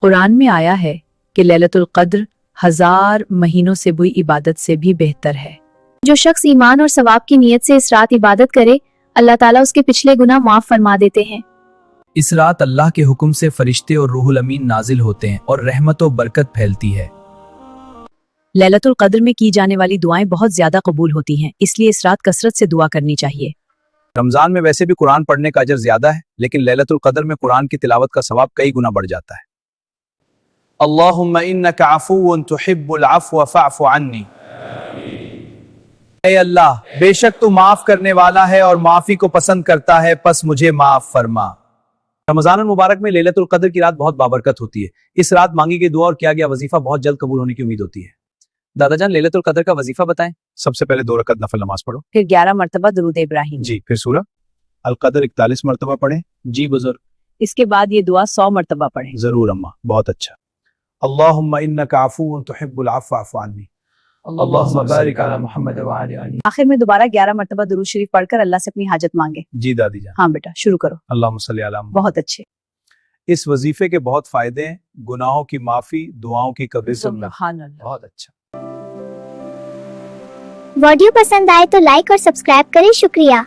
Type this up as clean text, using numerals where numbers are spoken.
कुरान में आया है कि लैलतुल क़द्र 1000 महीनों से हुई इबादत से भी बेहतर है। जो शख्स ईमान और सवाब की नीयत से इस रात इबादत करे, अल्लाह ताला उसके पिछले गुनाह माफ फरमा देते हैं। इस रात अल्लाह के हुक्म से फरिश्ते और रूहुल अमीन नाजिल होते हैं और रहमत और बरकत फैलती है। लैलतुल क़द्र में की जाने वाली दुआएं बहुत ज्यादा कबूल होती हैं, इसलिए इस रात कसरत से दुआ करनी चाहिए। रमजान में वैसे भी कुरान पढ़ने का अजर ज्यादा है, लेकिन लैलतुल क़द्र में कुरान की तिलावत का सवाब कई गुना बढ़ जाता है। अल्लाहुम्मा इन्नका अफ़ुव्वुन तुहिब्बुल अफ़्व फ़अफ़ु अन्नी। ऐ अल्लाह, बेशक तू माफ करने वाला है और माफी को पसंद करता है, पस मुझे माफ फरमा। रमजान मुबारक में लैलतुल क़द्र की रात बहुत बाबरकत होती है। इस रात मांगी गई दुआ और किया गया वजीफा बहुत जल्द कबूल होने की उम्मीद होती है। दादा जान, लैलतुल क़द्र का वजीफा बताएं। सबसे पहले 2 रकअत नफल नमाज पढ़ो। फिर 11 मरतबा दुरूद इब्राहिम। जी। फिर सूरह अल क़द्र 41 मरतबा पढ़े। जी बुजुर्ग। इसके बाद ये दुआ 100 मरतबा पढ़ें। जरूर अम्मा, बहुत अच्छा। अल्लाहुम्मा इन्नका अफ़ुव्वुन तुहिब्बुल अफ़्व फ़अफ़ु अन्नी। अल्लाहुम्मा बारिक अला मुहम्मद व अली मुहम्मद। आखिर में दोबारा 11 मरतबा दुरूद शरीफ पढ़कर अल्लाह से अपनी हाजत मांगे। जी दादी जान। हाँ बेटा, शुरू करो। अल्लाहुम्मा सल्ली अला मुहम्मद। बहुत अच्छे। इस वजीफे के बहुत फायदे हैं, गुनाहों की माफी, दुआओं की कबूल। सुभान अल्लाह। बहुत अच्छा। वीडियो पसंद आए तो लाइक और सब्सक्राइब करें। शुक्रिया।